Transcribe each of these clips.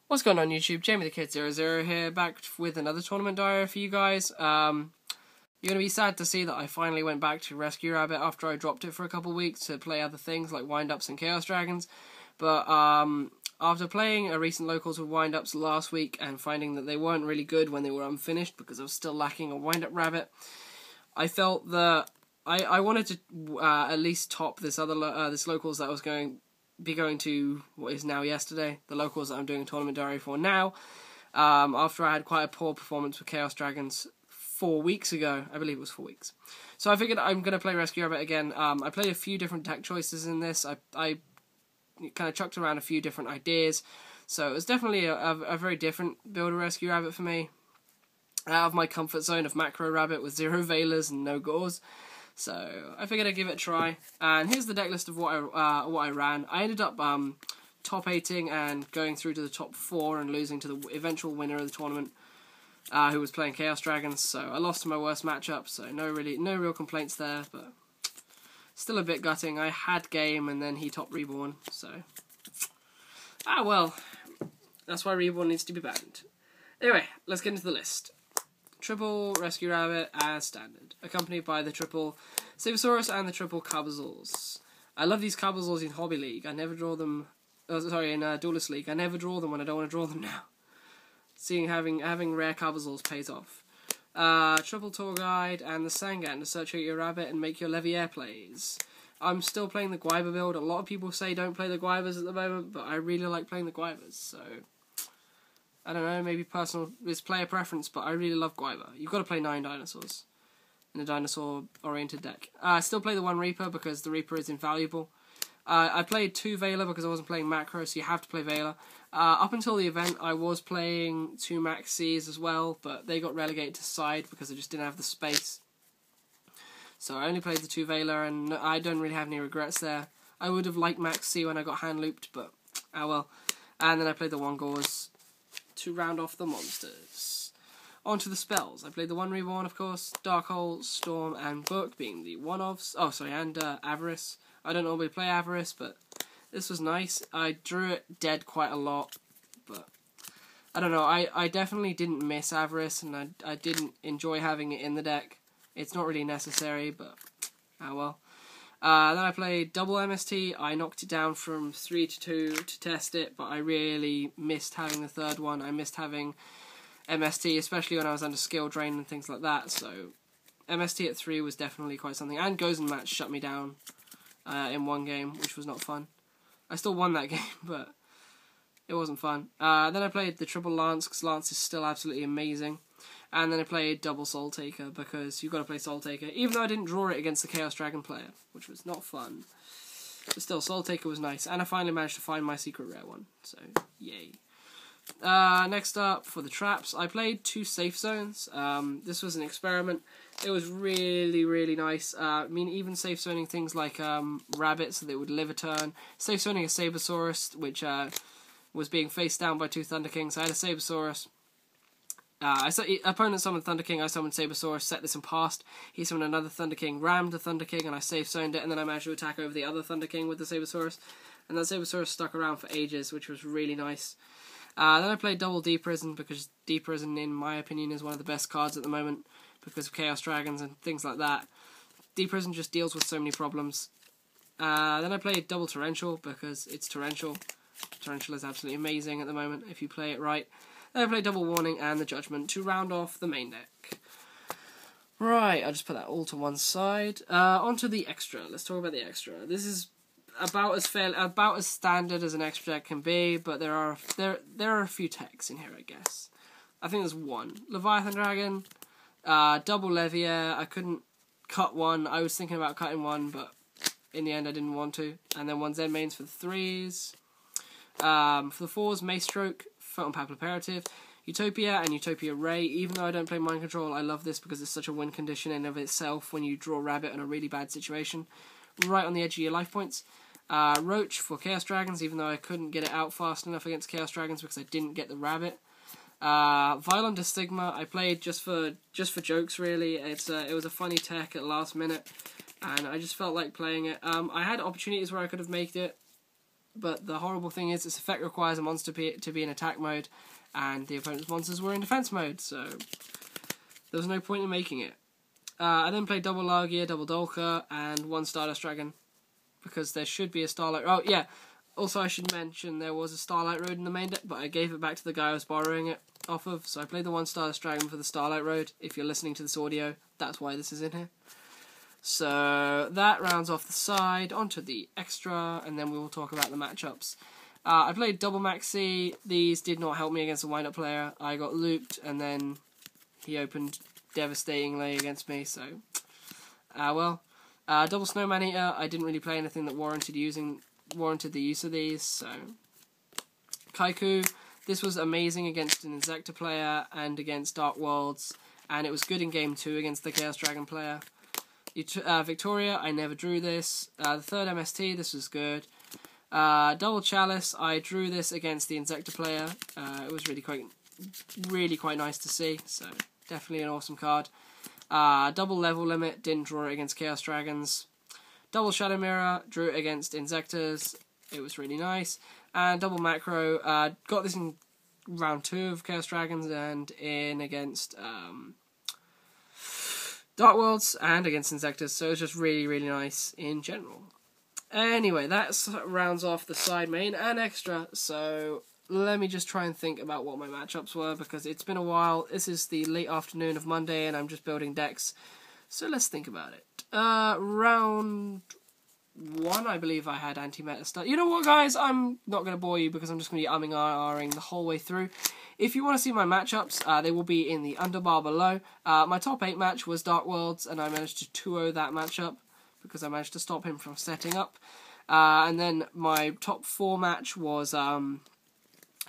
What's going on YouTube? Jamie the Kid 00 here, back with another tournament diary for you guys. You're going to be sad to see that I finally went back to Rescue Rabbit after I dropped it for a couple of weeks to play other things like Wind-Ups and Chaos Dragons. But after playing a recent locals with Wind-Ups last week and finding that they weren't really good when they were unfinished because I was still lacking a Wind-Up Rabbit, I felt that I wanted to at least top this other this locals that I was going to what is now yesterday, the locals that I'm doing a tournament diary for now, after I had quite a poor performance with Chaos Dragons 4 weeks ago. I believe it was 4 weeks. So I figured I'm going to play Rescue Rabbit again. I played a few different deck choices in this. I kind of chucked around a few different ideas. So it was definitely a very different build of Rescue Rabbit for me. Out of my comfort zone of Macro Rabbit with 0 Veilers and no Gores. So I figured I'd give it a try, and here's the deck list of what I ran. I ended up top 8ing and going through to the top 4 and losing to the eventual winner of the tournament, who was playing Chaos Dragons. So I lost to my worst matchup, so no real complaints there, but still a bit gutting. I had game and then he top Reborn, so well, that's why Reborn needs to be banned. Anyway, let's get into the list. Triple Rescue Rabbit as standard, accompanied by the triple Sabersaurus and the triple Carbazals. I love these Carbazals in Hobby League. I never draw them. In Duelist League. I never draw them when I don't want to draw them now. Seeing having rare Carbazals pays off. Triple Tour Guide and the Sangan to search out your rabbit and make your Leviair plays. I'm still playing the Guiber build. A lot of people say don't play the Guibers at the moment, but I really like playing the Guibers, so I don't know, maybe it's player preference, but I really love Guiber. You've got to play 9 dinosaurs in a dinosaur-oriented deck. I still play the 1 Reaper because the Reaper is invaluable. I played 2 Veiler because I wasn't playing Macro, so you have to play Veiler. Up until the event, I was playing 2 Max Cs as well, but they got relegated to side because I just didn't have the space. So I only played the 2 Veiler, and I don't really have any regrets there. I would have liked Max C when I got hand-looped, but oh well. And then I played the 1 Gores to round off the monsters. On to the spells. I played the 1 Reborn, of course, Dark Hole, Storm, and Book being the one-offs. Oh, sorry, and Avarice. I don't normally play Avarice, but this was nice. I drew it dead quite a lot, but I don't know. I definitely didn't miss Avarice, and I didn't enjoy having it in the deck. It's not really necessary, but oh well. Then I played double MST. I knocked it down from 3 to 2 to test it, but I really missed having the third one. I missed having MST, especially when I was under skill drain and things like that, so MST at 3 was definitely quite something. And Gozen Match shut me down in 1 game, which was not fun. I still won that game, but it wasn't fun. Then I played the triple Lance, because Lance is still absolutely amazing. And then I played double Soul Taker, because you've got to play Soul Taker, even though I didn't draw it against the Chaos Dragon player, which was not fun. But still, Soul Taker was nice, and I finally managed to find my secret rare one, so yay. Next up, for the traps, I played 2 safe zones. This was an experiment. It was really, really nice. I mean, even safe zoning things like rabbits, so they would live a turn. Safe zoning a Sabersaurus, which was being faced down by 2 Thunder Kings. I had a Sabersaurus. Opponent summoned Thunder King, I summoned Sabersaurus, set this and passed. He summoned another Thunder King, rammed the Thunder King, and I safe zoned it, and then I managed to attack over the other Thunder King with the Sabersaurus. And that Sabersaurus stuck around for ages, which was really nice. Then I played double D-Prison, because D-Prison, in my opinion, is one of the best cards at the moment, because of Chaos Dragons and things like that. D-Prison just deals with so many problems. Then I played double Torrential, because it's Torrential. Torrential is absolutely amazing at the moment, if you play it right. Then I played double Warning and the Judgment to round off the main deck. Right, I'll just put that all to one side. Onto the extra. Let's talk about the extra. This is about as standard as an extra deck can be, but there are a few techs in here, I guess. I think there's 1 Leviathan Dragon, double Leviair. I couldn't cut 1. I was thinking about cutting 1, but in the end I didn't want to. And then 1 Zen Mains for the 3s. For the 4s, Mace Stroke, Photon Papal Imperative, Utopia, and Utopia Ray. Even though I don't play Mind Control, I love this because it's such a win condition in of itself when you draw Rabbit in a really bad situation. Right on the edge of your life points. Roach for Chaos Dragons, even though I couldn't get it out fast enough against Chaos Dragons because I didn't get the Rabbit. Violent Stigma, I played just for jokes, really. It was a funny tech at last minute, and I just felt like playing it. I had opportunities where I could have made it, but the horrible thing is its effect requires a monster to be in attack mode, and the opponent's monsters were in defense mode, so there was no point in making it. I then played double Largia, double Dolka, and one Stardust Dragon, because there should be a Starlight... Oh, yeah, also I should mention there was a Starlight Road in the main deck, but I gave it back to the guy I was borrowing it off of, so I played the one Stardust Dragon for the Starlight Road. If you're listening to this audio, that's why this is in here. So that rounds off the side, onto the extra, and then we will talk about the matchups. I played double Maxi. These did not help me against a wind-up player. I got looped, and then he opened devastatingly against me, so... well. Double Snowman Eater, I didn't really play anything that warranted the use of these, so... Kaiku, this was amazing against an Insector player and against Dark Worlds, and it was good in Game 2 against the Chaos Dragon player. Victoria, I never drew this. The third MST, this was good. Double Chalice, I drew this against the Insector player. It was really quite nice to see, so definitely an awesome card. Double Level Limit, didn't draw it against Chaos Dragons. Double Shadow Mirror, drew it against Insectors. It was really nice. And double Macro, got this in round 2 of Chaos Dragons and in against Dark Worlds and against Insectors, so it was just really nice in general. Anyway, that rounds off the side main and extra, so let me just try and think about what my matchups were, because it's been a while. This is the late afternoon of Monday, and I'm just building decks, so let's think about it. Round 1, I believe I had anti-meta stuff. You know what, guys? I'm not going to bore you, because I'm just going to be umming and ahhing the whole way through. If you want to see my matchups, they will be in the underbar below. My top 8 match was Dark Worlds, and I managed to 2-0 that matchup, because I managed to stop him from setting up. And then my top 4 match was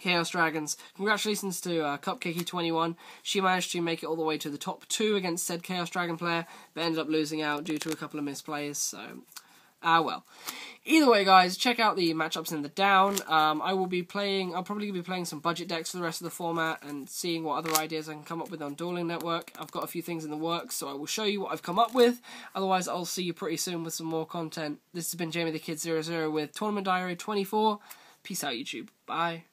Chaos Dragons. Congratulations to Cupcakey21. She managed to make it all the way to the top 2 against said Chaos Dragon player, but ended up losing out due to a couple of misplays, so... well. Either way, guys, check out the matchups in the down. I'll probably be playing some budget decks for the rest of the format and seeing what other ideas I can come up with on Dueling Network. I've got a few things in the works, so I will show you what I've come up with. Otherwise, I'll see you pretty soon with some more content. This has been Jamie the Kid 00 with Tournament Diary 24. Peace out, YouTube. Bye.